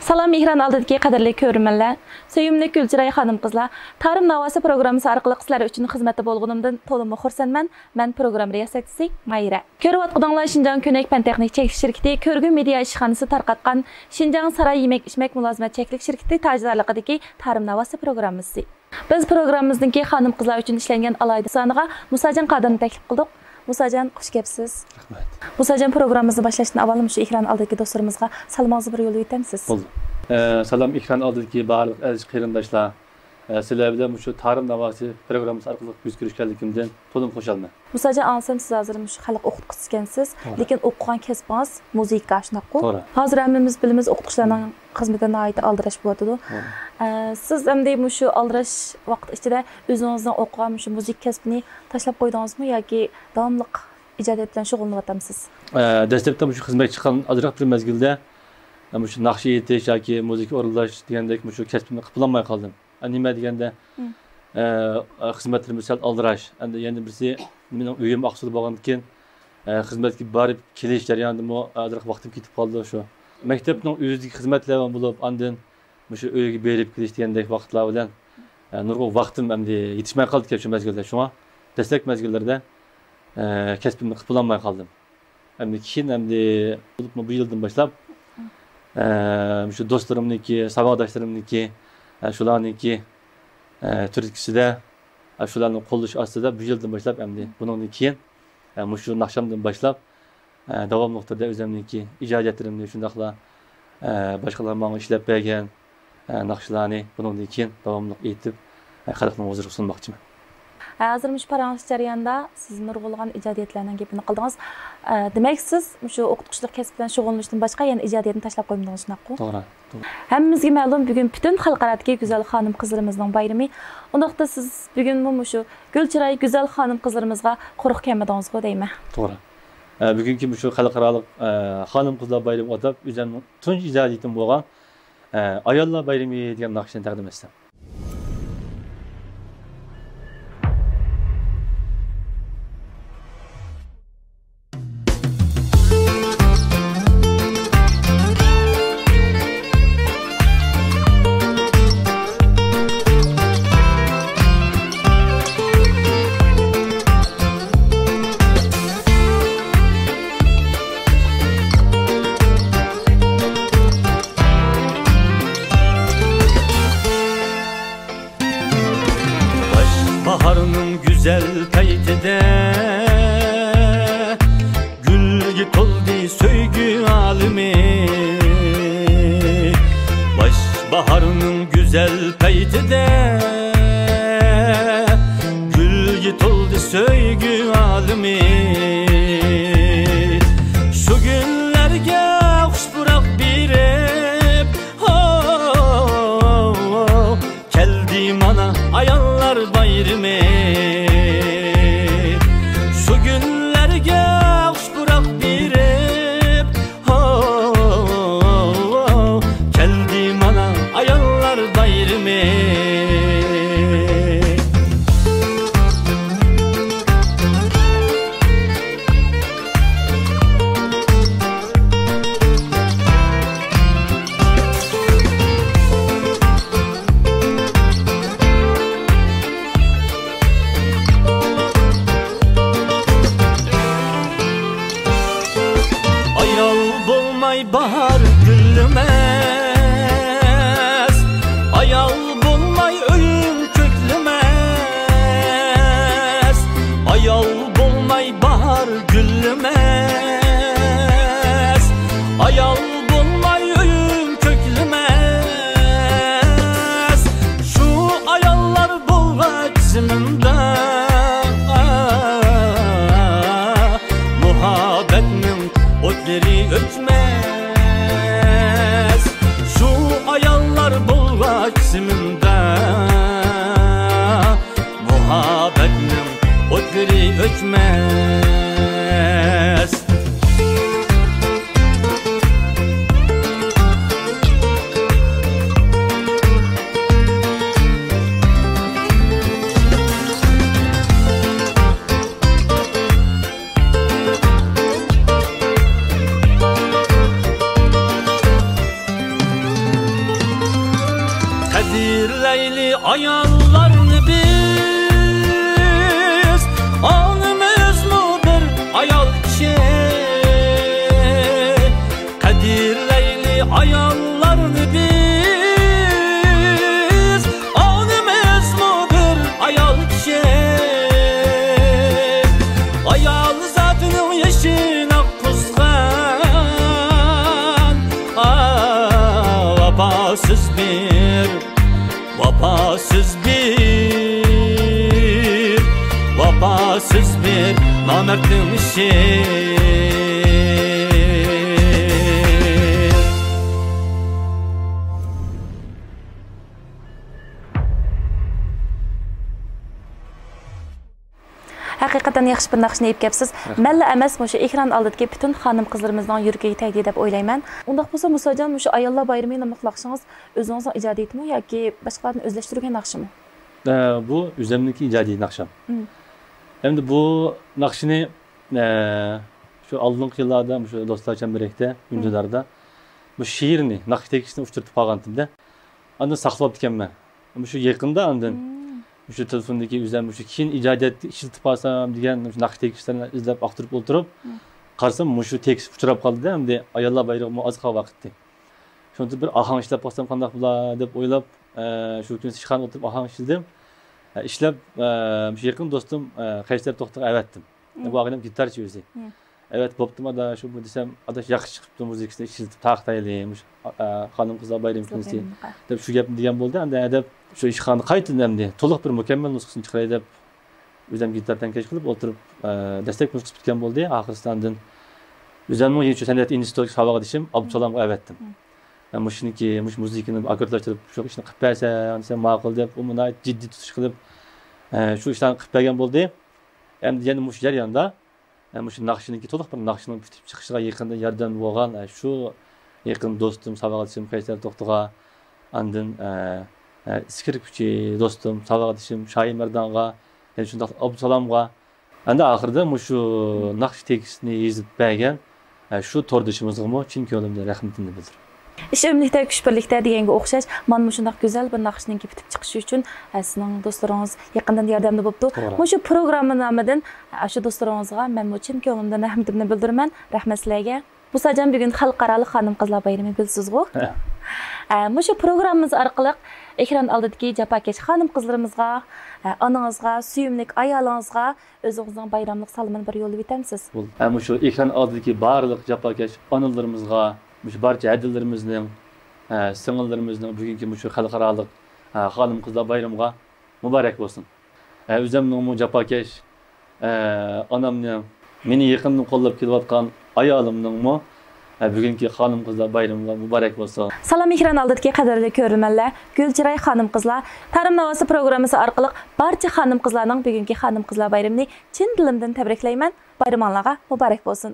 Salam Mehran aldidagi qadrli ko'rmanlar, sevimli Gulchiray xonim qizlar, Ta'rim Navosi programmasi orqali sizlar uchun xizmatda bo'lganimdan to'liq xursandman. Men program riyosatchisi Mayra. Ko'rayotganlar Shinjang Ko'nak Pan-texnik cheklik shirkati Ko'rgün media ishxonasi tarqatgan Shinjang Saray yemek-ichmak mulozimat cheklik shirkati tajribaligidagi Ta'rim Navosi programmasi. Biz programmamizdagi xonim qizlar uchun ishlangan alayda soniga Musajon Qodirni taklif qildik. Musajon, xush kelibsiz. Rahmat. Musajon, programmamizni boshlashdan avval shu ekran oldidagi do'stlarimizga salomingizni bir yo'l yetamsiz. Bo'ldi. Salom ekran oldidagi barliq aziz qarindoshlar. Sizlar bilan shu Ta'rim Navosi programmasi orqali yuz ko'rishganligimdan to'liq xursandman. Musajon, ansam siz hozir shu xalq o'qituvchisi ekansiz, lekin o'qigan kasbingiz muzika shunaqku. Hozir hammamiz bilamiz o'qituvchilarning xizmatidan oid aldirash bo'laydi. Siz hamda shu aldirash vaqt ichida o'zingizning o'qigan shu muzika kasbini tashlab qo'ydingizmi yoki davomli ijodiyat bilan shug'ullanyapsiz? Dastlabdan shu xizmat chiqqan ozroq bir mezgilda shu naqsha yetish yoki muzika o'rinlash degandek shu kasbimni qilolmay qoldim. Nima deganda xizmatlarimiz sal aldirash. Endi yana birisi mening uyim Aqsuda bo'lgandan keyin xizmatga borib kelish jarayonida ozroq vaqtim ketib qoldi shu. Maktabning o'zidagi xizmatlar bo'lib, ondan shu uyga berib kelish degandek vaqtlar bilan nurg'un vaqtim endi yetishmay qoldi shu mezgilda. Shunga dastlab mezgillarda kasbimni qilolmay qoldim. Endi keyin bu yildan boshlab shu do'stlarimniki, savodoshlarimniki shularniki turkisida shularni qo'llash ostida bu yildan boshlab bundan keyin shu naqshamdan boshlab davomli turda o'zimniki ijodiyatlarimni shundaqla boshqalar menga ishlab bergan naqshlarni bundan keyin davomli etib xalqning huzuriga sunmoqchiman. Hozir shu parangiz jarayonida siz nurg'ulg'an ijodiyatlarning gapini qildingiz. Demak, siz shu o'qituvchilik kasb bilan shug'ullanishdan boshqa yana ijodiyatni tashlab qo'ymadingiz, shunaqku? To'g'ri. Hammamizga ma'lum, bugun butun xalqaradagi go'zal xonim qizlarimizning bayrami. Undaqda siz bugun shu Gulchiray go'zal xonim qizlarimizga quruq kelmadingiz-ku deyman. To'g'ri. Bugungi shu xalqaro xonim qizlar bayrami o'tib, o'zimning tunji ijodiyatim bo'lgan ayollar bayrami degan naqshni taqdim etsam. Baharının güzel peytide gül toldu söygü alimi. Baş baharının güzel peytide gül toldu söygü alimi. Şu günlerge hoş bırak birip geldim ana ayallar bayrımı. Şu günlerge hoş bırak birip geldim ana ayallar bayrımı. Bahar güllemez, ayal bulmay öyün köklemez. Ayal bulmay bahar güllemez, ayal bulmay öyün köklemez. Şu ayallar bulmak zimimde muhabbetinin otları ötmez. Şu ayallar bulmak zimimde muhabbetinin otları ötmez. Kadirleyli ayallarını biz alnımız mı bir ayal ki Kadirleyli ayallarını biz alnımız mı bir ayal ki Ayal zatının yaşına kuzgan Vapasız bir Vapasız bir namertin işi Haqiqatan yaxshi bir naqshni yeb kelibsiz. Malla emas, shu ekran oldidagi butun xonim qizlarimizning yuragiga tegdi deb o'ylayman. Undaq bo'lsa, Musojon, shu ayollar bayrami nomli naqshingiz o'zingizning ijodiyatmi yoki boshqalarni o'zlashtirgan naqshimi? Bu o'zimniki ijodiy naqsham. Endi bu naqshni shu oldingi yillarda shu do'stlarcha birlikda Ündidarda bu she'rni naqsh tegishni uchirtib qolgandim-da. Andan saqlab ekanman. Shu yaqinda andan shu telefondagi o'zim shu keyin ijodiyatni ishlatib olsam degan naqsh tegishlarni izlab aqtirib o'tirib qarasam shu tekst uchrab qoldi-da, endi ayollar bayrog'i oz qolgan vaqtda. Shunda bir ahang ishlab qolsam qanday bo'lar deb o'ylab shu kuni ishxona o'tirib ahang ishladim. İşlab shu yaqin do'stim Qaysar To'xtaga avatdim. Bu odam gitarchi o'zi. Evet, bo'ptimi da shu desam, adash yaxshi chiqibdi muzikasini ishlatib taqtaylik, xonim qizlar bayrami kunisi deb shu gapni degan bo'ldi. Endi adab shu ishxona qaytindimdi. To'liq bir mukammal nusxasini chiqaray deb o'zim gitardan kesh qilib o'tirib dastak nusxasi bitgan bo'ldi. Oxiridan o'zimning shu san'at institutiga saboqdishim Abdusalomga avatdim. Mushniki, muzikani akkordlashtirib shu ishni qilib bersa, desam ma'qul deb, u buni jiddiy tutish qilib shu ishlarni qilib bergan bo'ldi. Endi yana mush jarayonda shu naqshiniki to'liq bir naqshning bitib chiqishiga yaqinda yordam bo'lgan shu yaqin do'stim, saboqdishim Qaysar To'xtaga, andin skripchi do'stim, saboqdishim Shoim Mardonga, yana shunday Abdusalomga, endi oxirida shu naqsh tekstni yozib bergan shu to'rdishimizga chin ko'nglimdan rahmatimni bildiraman. İş ömrükdə, güç birlikdə degenge oxşaş, mana şundaq gözəl bir naqshning bitib chiqishi uchun sizning do'stlaringiz yaqindan yordamda bo'libdi. Shu programma nomidan shu do'stlaringizga men chin ko'nglimdan rahmatimni bildiraman. Rahmat sizlarga. Musojon, bugun xalqaro xonim qizlar bayrami bilsiz-ku? Shu programmamiz orqali ekran oldidagi japakesh xonim qizlarimizga, onangizga, suyimlik ayolingizga o'zingizning bayramlik salomini bir yo'lib o'tamsiz. Shu ekran oldidagi barliq japakesh onalarimizga barcha adillerimizning, sing'illarimizning bugungi shu xalqaro xonim qizlar bayramiga muborak bo'lsin. O'zimning japakesh onamning meni yaqindan qo'llab kelayotgan ayolimning bugungi xonim qizlar bayramiga muborak bo'lsin. Salom ekran oldidagi qadrli ko'ruvchilar, Gulchiray xonim qizlar Tarim Navosi programmasi orqali barcha xonim qizlarning bugungi xonim qizlar bayramini chin dilimdan tabriklayman. Bayramonlarga muborak bo'lsin.